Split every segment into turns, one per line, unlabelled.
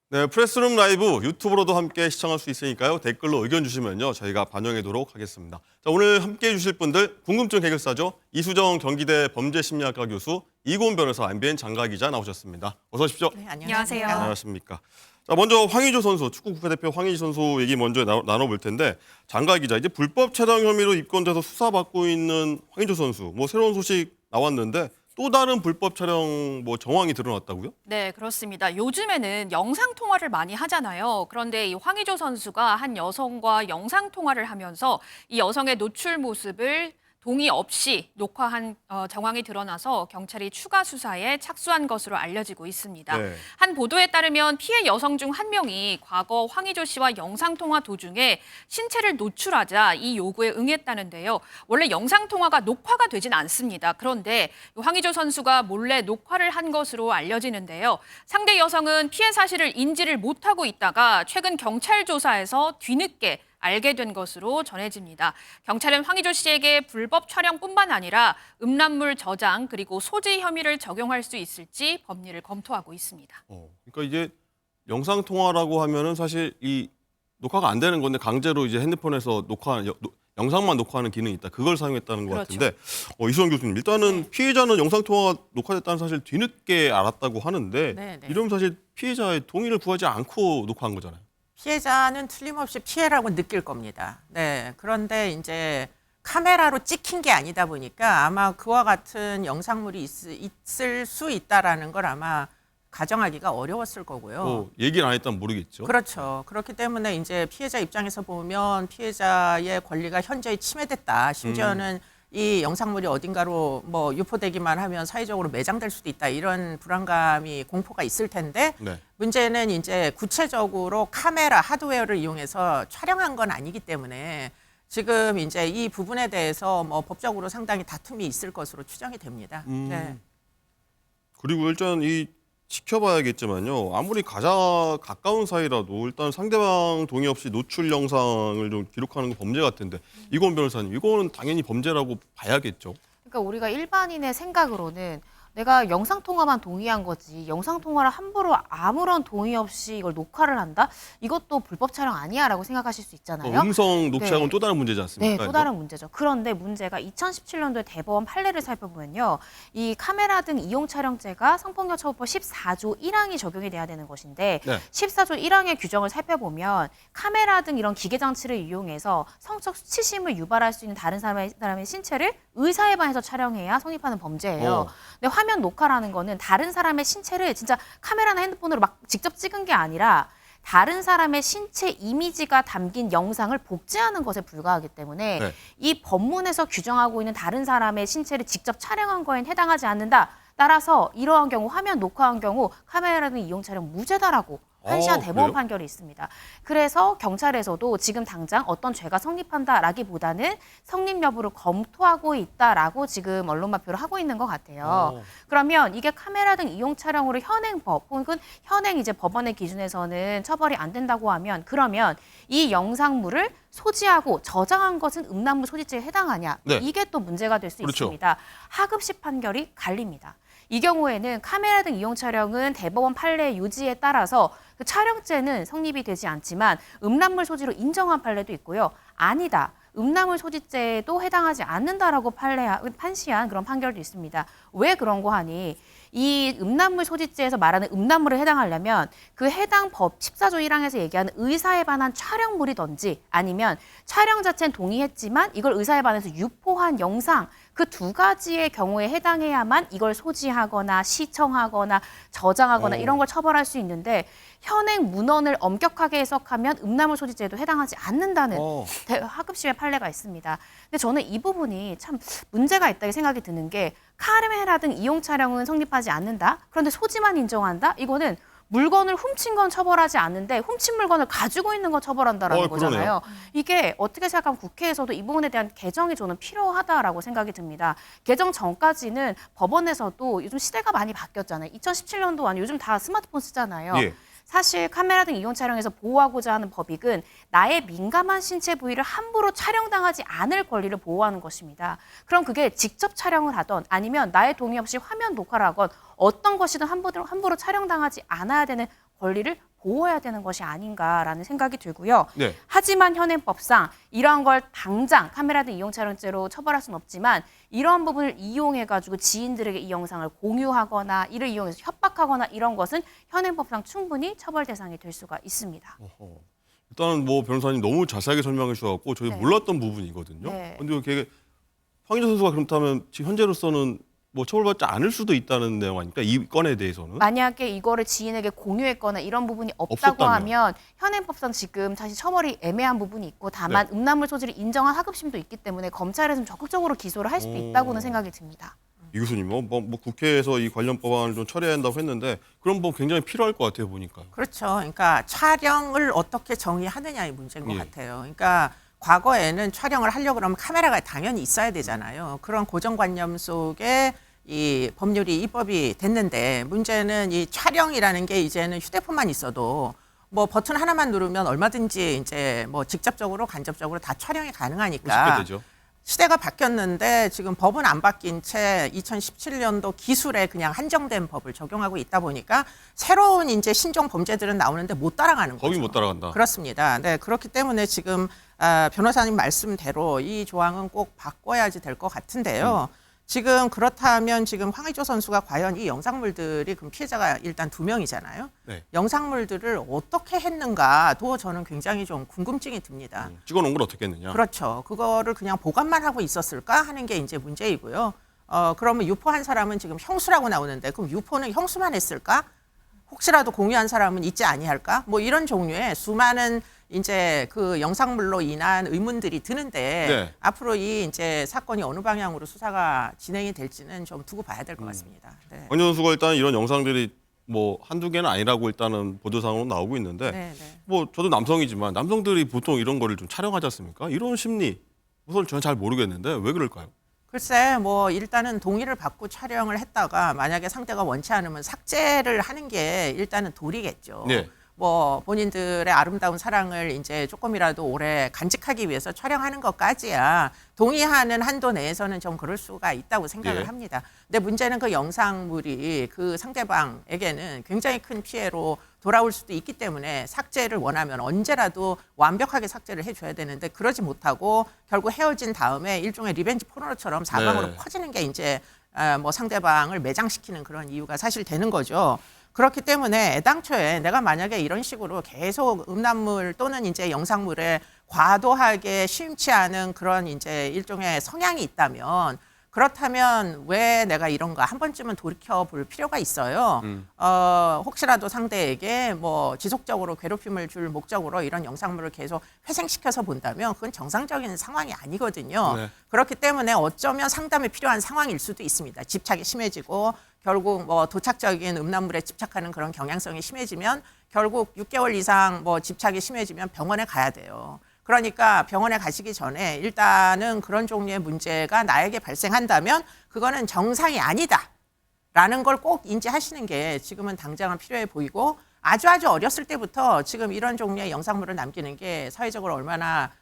네, 프레스룸 라이브 유튜브로도 함께 시청할 수 있으니까요. 댓글로 의견 주시면요. 저희가 반영하도록 하겠습니다. 자, 오늘 함께 해주실 분들 궁금증 해결사죠. 이수정 경기대 범죄심리학과 교수, 이고은 변호사, MBN 장가 기자 나오셨습니다. 어서 오십시오.
네,
안녕하세요.
안녕하십니까. 자, 먼저 황의조 선수, 축구 국가대표 황의조 선수 얘기 먼저 나눠볼 텐데 장가 기자, 이제 불법 촬영 혐의로 입건돼서 수사받고 있는 황의조 선수, 새로운 소식 나왔는데 또 다른 불법 촬영 정황이 드러났다고요?
네, 그렇습니다. 요즘에는 영상 통화를 많이 하잖아요. 그런데 이 황의조 선수가 한 여성과 영상 통화를 하면서 이 여성의 노출 모습을 동의 없이 녹화한 정황이 드러나서 경찰이 추가 수사에 착수한 것으로 알려지고 있습니다.
네.
한 보도에 따르면 피해 여성 중 한 명이 과거 황의조 씨와 영상통화 도중에 신체를 노출하자 이 요구에 응했다는데요. 원래 영상통화가 녹화가 되진 않습니다. 그런데 황의조 선수가 몰래 녹화를 한 것으로 알려지는데요. 상대 여성은 피해 사실을 인지를 못하고 있다가 최근 경찰 조사에서 뒤늦게 알게 된 것으로 전해집니다. 경찰은 황의조 씨에게 불법 촬영뿐만 아니라 음란물 저장 그리고 소지 혐의를 적용할 수 있을지 법리를 검토하고 있습니다.
그러니까 이제 영상 통화라고 하면은 사실 이 녹화가 안 되는 건데 강제로 이제 핸드폰에서 영상만 녹화하는 기능이 있다. 그걸 사용했다는 것
그렇죠.
같은데 이수정 교수님, 일단은 피해자는 영상 통화가 녹화됐다는 사실 뒤늦게 알았다고 하는데
네.
이러면 사실 피해자의 동의를 구하지 않고 녹화한 거잖아요.
피해자는 틀림없이 피해라고 느낄 겁니다. 네. 그런데 이제 카메라로 찍힌 게 아니다 보니까 아마 그와 같은 영상물이 있을 수 있다라는 걸 아마 가정하기가 어려웠을 거고요.
얘기를 안 했다면 모르겠죠.
그렇죠. 그렇기 때문에 이제 피해자 입장에서 보면 피해자의 권리가 현저히 침해됐다. 심지어는 이 영상물이 어딘가로 유포되기만 하면 사회적으로 매장될 수도 있다. 이런 불안감이, 공포가 있을 텐데
네.
문제는 이제 구체적으로 카메라, 하드웨어를 이용해서 촬영한 건 아니기 때문에 지금 이제 이 부분에 대해서 법적으로 상당히 다툼이 있을 것으로 추정이 됩니다. 네.
그리고 일단 지켜봐야겠지만요. 아무리 가까운 사이라도 일단 상대방 동의 없이 노출 영상을 좀 기록하는 거 범죄 같은데 이고은 변호사님, 이거는 당연히 범죄라고 봐야겠죠.
그러니까 우리가 일반인의 생각으로는 내가 영상통화만 동의한 거지 영상통화를 함부로 아무런 동의 없이 이걸 녹화를 한다? 이것도 불법 촬영 아니야 라고 생각하실 수 있잖아요.
음성 녹취하고는
네.
또 다른 문제지 않습니까?
네, 또 다른 문제죠. 그런데 문제가 2017년도에 대법원 판례를 살펴보면요. 이 카메라 등 이용 촬영죄가 성폭력 처벌법 14조 1항이 적용이 돼야 되는 것인데
네.
14조 1항의 규정을 살펴보면 카메라 등 이런 기계 장치를 이용해서 성적 수치심을 유발할 수 있는 다른 사람의 신체를 의사해반해서 촬영해야 성립하는 범죄예요. 근데 화면 녹화라는 거는 다른 사람의 신체를 진짜 카메라나 핸드폰으로 막 직접 찍은 게 아니라 다른 사람의 신체 이미지가 담긴 영상을 복제하는 것에 불과하기 때문에
네.
이 법문에서 규정하고 있는 다른 사람의 신체를 직접 촬영한 거엔 해당하지 않는다. 따라서 이러한 경우, 화면 녹화한 경우 카메라 등 이용 촬영 무죄다라고 판시한 대법원
그래요?
판결이 있습니다. 그래서 경찰에서도 지금 당장 어떤 죄가 성립한다라기보다는 성립 여부를 검토하고 있다라고 지금 언론 발표를 하고 있는 것 같아요. 그러면 이게 카메라 등 이용 촬영으로 현행법 혹은 현행 이제 법원의 기준에서는 처벌이 안 된다고 하면 그러면 이 영상물을 소지하고 저장한 것은 음란물 소지죄에 해당하냐?
네.
이게 또 문제가 될 수
그렇죠.
있습니다. 하급식 판결이 갈립니다. 이 경우에는 카메라 등 이용 촬영은 대법원 판례 요지에 따라서 그 촬영죄는 성립이 되지 않지만 음란물 소지로 인정한 판례도 있고요. 아니다. 음란물 소지죄에도 해당하지 않는다라고 판시한 그런 판결도 있습니다. 왜 그런 거 하니? 이 음란물 소지죄에서 말하는 음란물에 해당하려면 그 해당 법 14조 1항에서 얘기하는 의사에 반한 촬영물이든지 아니면 촬영 자체는 동의했지만 이걸 의사에 반해서 유포한 영상 그 두 가지의 경우에 해당해야만 이걸 소지하거나 시청하거나 저장하거나 이런 걸 처벌할 수 있는데 현행 문헌을 엄격하게 해석하면 음란물 소지죄에도 해당하지 않는다는 하급심의 판례가 있습니다. 근데 저는 이 부분이 참 문제가 있다고 생각이 드는 게 카메라 등 이용 촬영은 성립하지 않는다. 그런데 소지만 인정한다? 이거는 물건을 훔친 건 처벌하지 않는데 훔친 물건을 가지고 있는 건 처벌한다라는 거잖아요. 이게 어떻게 생각하면 국회에서도 이 부분에 대한 개정이 저는 필요하다라고 생각이 듭니다. 개정 전까지는 법원에서도 요즘 시대가 많이 바뀌었잖아요. 2017년도 아니고 요즘 다 스마트폰 쓰잖아요.
예.
사실 카메라 등 이용 촬영에서 보호하고자 하는 법익은 나의 민감한 신체 부위를 함부로 촬영당하지 않을 권리를 보호하는 것입니다. 그럼 그게 직접 촬영을 하던 아니면 나의 동의 없이 화면 녹화를 하건 어떤 것이든 함부로 촬영당하지 않아야 되는 권리를 보호해야 되는 것이 아닌가라는 생각이 들고요.
네.
하지만 현행법상 이러한 걸 당장 카메라 등 이용 촬영죄로 처벌할 수는 없지만 이러한 부분을 이용해가지고 지인들에게 이 영상을 공유하거나 이를 이용해서 협박하거나 이런 것은 현행법상 충분히 처벌 대상이 될 수가 있습니다.
일단은 뭐 변호사님 너무 자세하게 설명해 주셔갖고 저희
네.
몰랐던 부분이거든요.
네.
근데 이게 황의조 선수가 그렇다면 지금 현재로서는 뭐 처벌받지 않을 수도 있다는 내용 아닙니까? 이 건에 대해서는.
만약에 이거를 지인에게 공유했거나 이런 부분이 없다고
없었다면.
하면 현행법상 지금 사실 처벌이 애매한 부분이 있고 다만 음란물 소지를 인정한 하급심도 있기 때문에 검찰에서는 적극적으로 기소를 할 수도 있다고는 생각이 듭니다.
이 교수님, 뭐 국회에서 이 관련 법안을 좀 처리해야 한다고 했는데 그런 법 굉장히 필요할 것 같아요 보니까.
그렇죠. 그러니까 촬영을 어떻게 정의하느냐의 문제인 것
예.
같아요. 그러니까 과거에는 촬영을 하려고 그러면 카메라가 당연히 있어야 되잖아요. 그런 고정관념 속에 이 법률이 입법이 됐는데 문제는 이 촬영이라는 게 이제는 휴대폰만 있어도 뭐 버튼 하나만 누르면 얼마든지 이제 뭐 직접적으로 간접적으로 다 촬영이 가능하니까
쉽게 되죠.
시대가 바뀌었는데 지금 법은 안 바뀐 채 2017년도 기술에 그냥 한정된 법을 적용하고 있다 보니까 새로운 이제 신종 범죄들은 나오는데 못 따라가는 거죠.
법이 못 따라간다.
그렇습니다. 네, 그렇기 때문에 지금 변호사님 말씀대로 이 조항은 꼭 바꿔야지 될 것 같은데요. 지금 그렇다면 지금 황의조 선수가 과연 이 영상물들이 그럼 피해자가 일단 2명이잖아요.
네.
영상물들을 어떻게 했는가도 저는 굉장히 좀 궁금증이 듭니다.
찍어놓은 걸 어떻게 했느냐.
그렇죠. 그거를 그냥 보관만 하고 있었을까 하는 게 이제 문제이고요. 그러면 유포한 사람은 지금 형수라고 나오는데 그럼 유포는 형수만 했을까? 혹시라도 공유한 사람은 있지 아니할까? 뭐 이런 종류의 수많은 이제 그 영상물로 인한 의문들이 드는데
네.
앞으로 이 이제 사건이 어느 방향으로 수사가 진행이 될지는 좀 두고 봐야 될 것 같습니다. 네.
황의조 선수가 일단 이런 영상들이 뭐 한두 개는 아니라고 일단은 보도상으로 나오고 있는데
네, 네.
뭐 저도 남성이지만 남성들이 보통 이런 거를 좀 촬영하지 않습니까? 이런 심리 우선 저는 잘 모르겠는데 왜 그럴까요?
글쎄, 뭐 일단은 동의를 받고 촬영을 했다가 만약에 상대가 원치 않으면 삭제를 하는 게 일단은 도리겠죠.
네.
뭐 본인들의 아름다운 사랑을 이제 조금이라도 오래 간직하기 위해서 촬영하는 것까지야 동의하는 한도 내에서는 좀 그럴 수가 있다고 생각을
예.
합니다. 근데 문제는 그 영상물이 그 상대방에게는 굉장히 큰 피해로 돌아올 수도 있기 때문에 삭제를 원하면 언제라도 완벽하게 삭제를 해줘야 되는데 그러지 못하고 결국 헤어진 다음에 일종의 리벤지 포르노처럼 사방으로
네.
퍼지는 게 이제 뭐 상대방을 매장시키는 그런 이유가 사실 되는 거죠. 그렇기 때문에 애당초에 내가 만약에 이런 식으로 계속 음란물 또는 이제 영상물에 과도하게 심취 않은 그런 이제 일종의 성향이 있다면 그렇다면 왜 내가 이런 거 한 번쯤은 돌이켜 볼 필요가 있어요. 혹시라도 상대에게 뭐 지속적으로 괴롭힘을 줄 목적으로 이런 영상물을 계속 회생시켜서 본다면 그건 정상적인 상황이 아니거든요.
네.
그렇기 때문에 어쩌면 상담이 필요한 상황일 수도 있습니다. 집착이 심해지고 결국 뭐 도착적인 음란물에 집착하는 그런 경향성이 심해지면 결국 6개월 이상 뭐 집착이 심해지면 병원에 가야 돼요. 그러니까 병원에 가시기 전에 일단은 그런 종류의 문제가 나에게 발생한다면 그거는 정상이 아니다라는 걸 꼭 인지하시는 게 지금은 당장은 필요해 보이고 아주 어렸을 때부터 지금 이런 종류의 영상물을 남기는 게 사회적으로 얼마나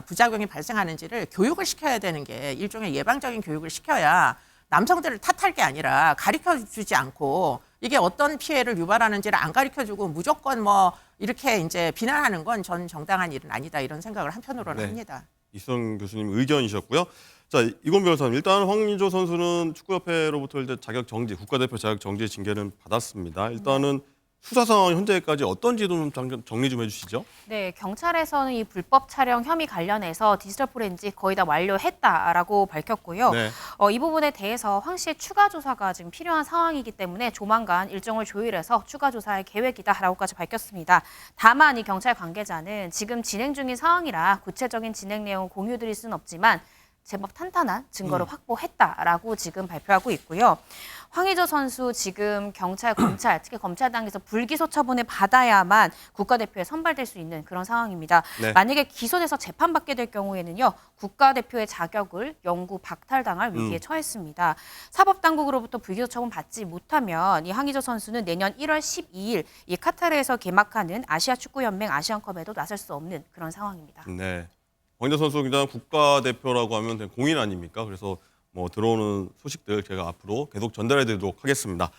부작용이 발생하는지를 교육을 시켜야 되는 게 일종의 예방적인 교육을 시켜야 남성들을 탓할 게 아니라 가르쳐주지 않고 이게 어떤 피해를 유발하는지를 안 가르쳐주고 무조건 뭐 이렇게 이제 비난하는 건 전 정당한 일은 아니다 이런 생각을 한편으로는
네.
합니다.
이수영 교수님 의견이셨고요. 자, 이건 변호사님, 일단 황의조 선수는 축구협회로부터 이제 자격 정지, 국가대표 자격 정지 징계는 받았습니다. 일단은 수사 상황 현재까지 어떤지도 좀 정리 좀 해주시죠.
네, 경찰에서는 이 불법 촬영 혐의 관련해서 디지털 포렌식 거의 다 완료했다라고 밝혔고요.
네.
이 부분에 대해서 황 씨의 추가 조사가 지금 필요한 상황이기 때문에 조만간 일정을 조율해서 추가 조사할 계획이다라고까지 밝혔습니다. 다만 이 경찰 관계자는 지금 진행 중인 상황이라 구체적인 진행 내용을 공유드릴 수는 없지만 제법 탄탄한 증거를 확보했다라고 지금 발표하고 있고요. 황의조 선수 지금 경찰, 검찰, 특히 검찰당에서 불기소 처분을 받아야만 국가대표에 선발될 수 있는 그런 상황입니다.
네.
만약에 기소돼서 재판받게 될 경우에는요. 국가대표의 자격을 영구 박탈당할 위기에 처했습니다. 사법당국으로부터 불기소 처분 받지 못하면 이 황의조 선수는 내년 1월 12일 이 카타르에서 개막하는 아시아축구연맹 아시안컵에도 나설 수 없는 그런 상황입니다.
네. 황의조 선수 그냥 국가대표라고 하면 그냥 공인 아닙니까? 그래서 뭐 들어오는 소식들 제가 앞으로 계속 전달해 드리도록 하겠습니다.